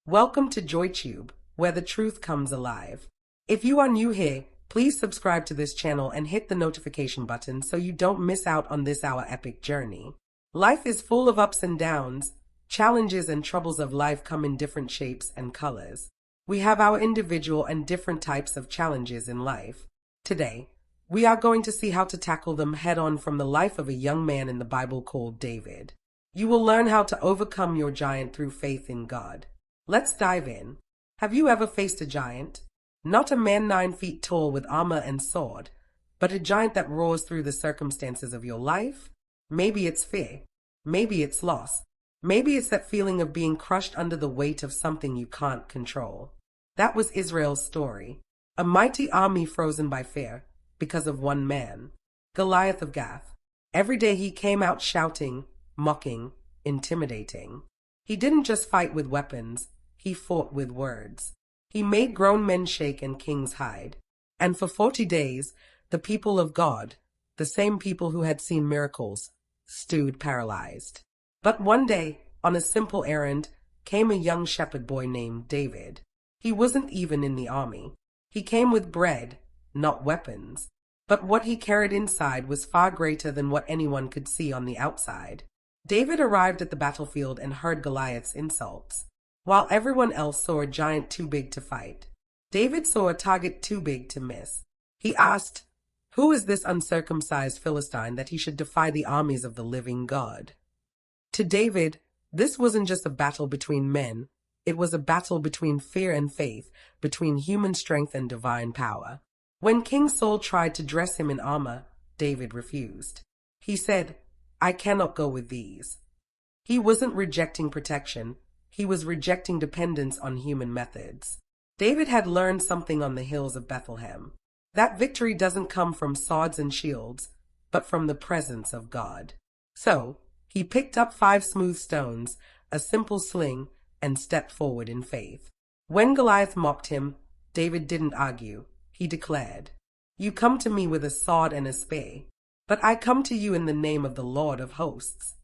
Welcome to JoyTube, where the truth comes alive. If you are new here, please subscribe to this channel and hit the notification button so you don't miss out on our epic journey. Life is full of ups and downs. Challenges and troubles of life come in different shapes and colors. We have our individual and different types of challenges in life. Today, we are going to see how to tackle them head-on from the life of a young man in the Bible called David. You will learn how to overcome your giant through faith in God. Let's dive in. Have you ever faced a giant? Not a man 9 feet tall with armor and sword, but a giant that roars through the circumstances of your life? Maybe it's fear. Maybe it's loss. Maybe it's that feeling of being crushed under the weight of something you can't control. That was Israel's story. A mighty army frozen by fear because of one man, Goliath of Gath. Every day he came out shouting, mocking, intimidating. He didn't just fight with weapons. He fought with words. He made grown men shake and kings hide. And for 40 days, the people of God, the same people who had seen miracles, stood paralyzed. But one day, on a simple errand, came a young shepherd boy named David. He wasn't even in the army. He came with bread, not weapons. But what he carried inside was far greater than what anyone could see on the outside. David arrived at the battlefield and heard Goliath's insults. While everyone else saw a giant too big to fight, David saw a target too big to miss. He asked, "Who is this uncircumcised Philistine that he should defy the armies of the living God?" To David, this wasn't just a battle between men. It was a battle between fear and faith, between human strength and divine power. When King Saul tried to dress him in armor, David refused. He said, "I cannot go with these." He wasn't rejecting protection. He was rejecting dependence on human methods. David had learned something on the hills of Bethlehem. That victory doesn't come from swords and shields, but from the presence of God. So, he picked up 5 smooth stones, a simple sling, and stepped forward in faith. When Goliath mocked him, David didn't argue. He declared, "You come to me with a sword and a spear, but I come to you in the name of the Lord of hosts."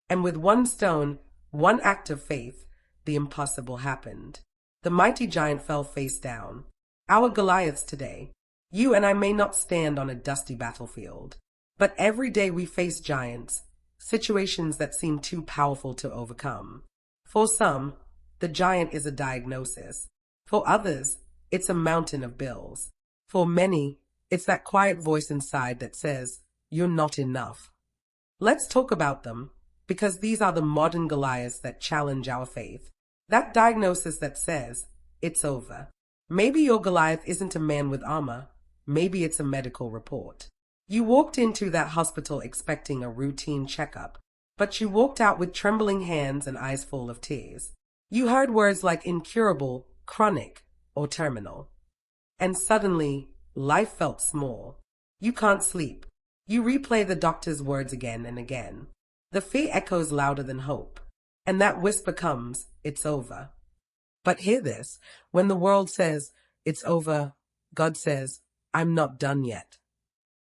And with one stone, one act of faith, the impossible happened. The mighty giant fell face down. Our Goliaths today. You and I may not stand on a dusty battlefield, but every day we face giants, situations that seem too powerful to overcome. For some, the giant is a diagnosis. For others, it's a mountain of bills. For many, it's that quiet voice inside that says, "You're not enough." Let's talk about them, because these are the modern Goliaths that challenge our faith. That diagnosis that says, "It's over." Maybe your Goliath isn't a man with armor. Maybe it's a medical report. You walked into that hospital expecting a routine checkup, but you walked out with trembling hands and eyes full of tears. You heard words like incurable, chronic, or terminal. And suddenly, life felt small. You can't sleep. You replay the doctor's words again and again. The fear echoes louder than hope. And that whisper comes, "It's over." But hear this, when the world says, "It's over," God says, "I'm not done yet."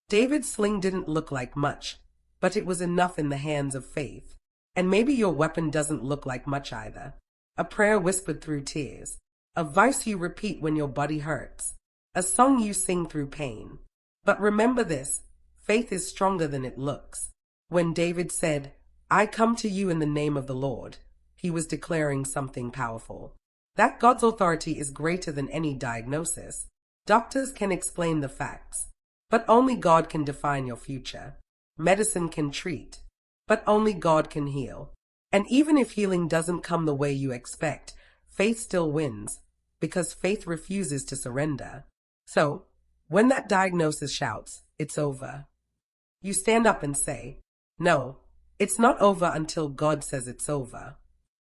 David's sling didn't look like much, but it was enough in the hands of faith. And maybe your weapon doesn't look like much either. A prayer whispered through tears. A voice you repeat when your body hurts. A song you sing through pain. But remember this, faith is stronger than it looks. When David said, "I come to you in the name of the Lord," he was declaring something powerful. That God's authority is greater than any diagnosis. Doctors can explain the facts, but only God can define your future. Medicine can treat, but only God can heal. And even if healing doesn't come the way you expect, faith still wins, because faith refuses to surrender. So, when that diagnosis shouts, "It's over," you stand up and say, "No, it's not over until God says it's over."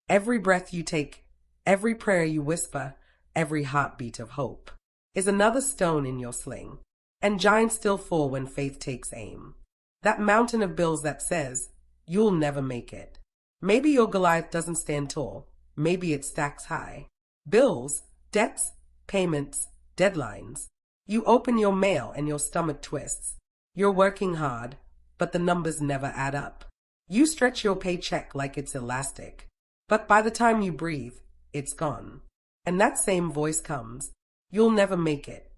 Every breath you take, every prayer you whisper, every heartbeat of hope is another stone in your sling. And giants still fall when faith takes aim. That mountain of bills that says, "You'll never make it." Maybe your Goliath doesn't stand tall. Maybe it stacks high. Bills, debts, payments, deadlines. You open your mail and your stomach twists. You're working hard, but the numbers never add up. You stretch your paycheck like it's elastic, but by the time you breathe, it's gone. And that same voice comes, you'll never make it.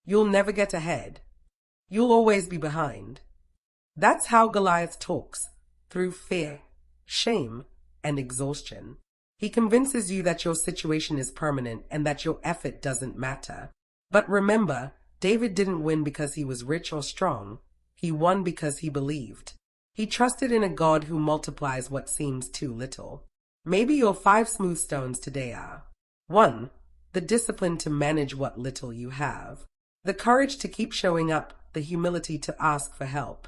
You'll never get ahead. You'll always be behind. That's how Goliath talks, through fear, shame, and exhaustion. He convinces you that your situation is permanent and that your effort doesn't matter. But remember, David didn't win because he was rich or strong. He won because he believed. He trusted in a God who multiplies what seems too little. Maybe your 5 smooth stones today are: 1. The discipline to manage what little you have. The courage to keep showing up, the humility to ask for help.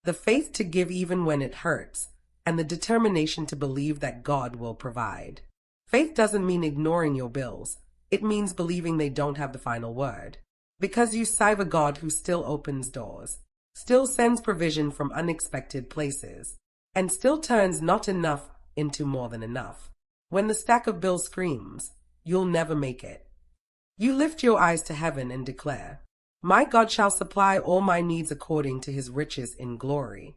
The faith to give even when it hurts, and the determination to believe that God will provide. Faith doesn't mean ignoring your bills. It means believing they don't have the final word. Because you serve a God who still opens doors, still sends provision from unexpected places, and still turns not enough into more than enough. When the stack of bills screams, you'll never make it, you lift your eyes to heaven and declare, my God shall supply all my needs according to his riches in glory.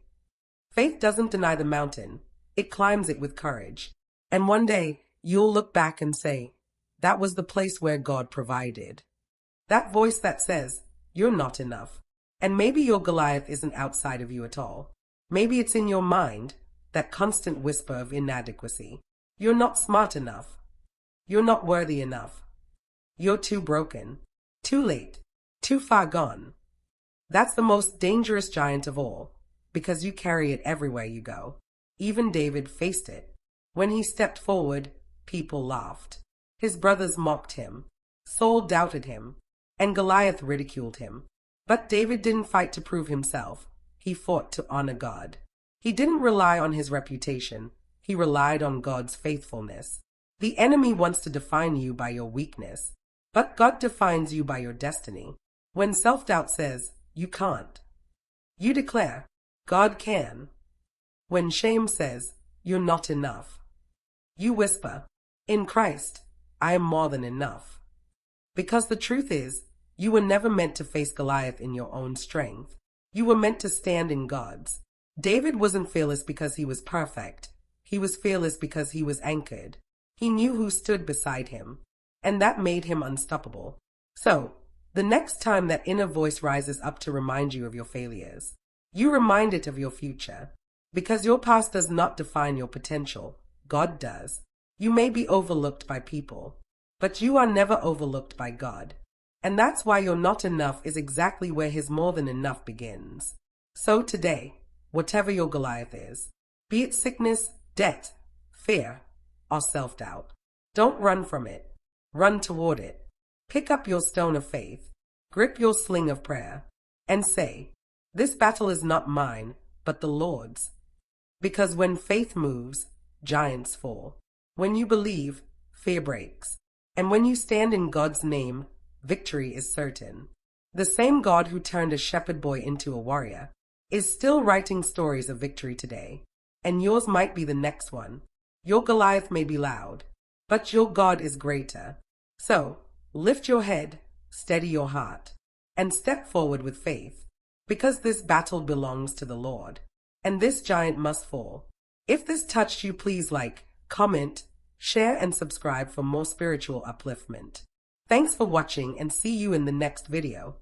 Faith doesn't deny the mountain, it climbs it with courage. And one day, you'll look back and say, that was the place where God provided. That voice that says, you're not enough. And maybe your Goliath isn't outside of you at all. Maybe it's in your mind, that constant whisper of inadequacy. You're not smart enough. You're not worthy enough. You're too broken, too late, too far gone. That's the most dangerous giant of all, because you carry it everywhere you go. Even David faced it. When he stepped forward, people laughed. His brothers mocked him. Saul doubted him, and Goliath ridiculed him. But David didn't fight to prove himself. He fought to honor God. He didn't rely on his reputation. He relied on God's faithfulness. The enemy wants to define you by your weakness, but God defines you by your destiny. When self-doubt says, you can't, you declare, God can. When shame says, you're not enough, you whisper, in Christ, I am more than enough. Because the truth is, you were never meant to face Goliath in your own strength. You were meant to stand in God's. David wasn't fearless because he was perfect. He was fearless because he was anchored. He knew who stood beside him, and that made him unstoppable. So, the next time that inner voice rises up to remind you of your failures, you remind it of your future. Because your past does not define your potential. God does. You may be overlooked by people, but you are never overlooked by God. And that's why your not enough is exactly where his more than enough begins. So today, whatever your Goliath is, be it sickness, debt, fear, or self-doubt, don't run from it. Run toward it. Pick up your stone of faith, grip your sling of prayer, and say, this battle is not mine, but the Lord's. Because when faith moves, giants fall. When you believe, fear breaks. And when you stand in God's name, victory is certain. The same God who turned a shepherd boy into a warrior is still writing stories of victory today. And yours might be the next one. Your Goliath may be loud, but your God is greater. So, lift your head, steady your heart, and step forward with faith, because this battle belongs to the Lord, and this giant must fall. If this touched you, please like, comment, share, and subscribe for more spiritual upliftment. Thanks for watching, and see you in the next video.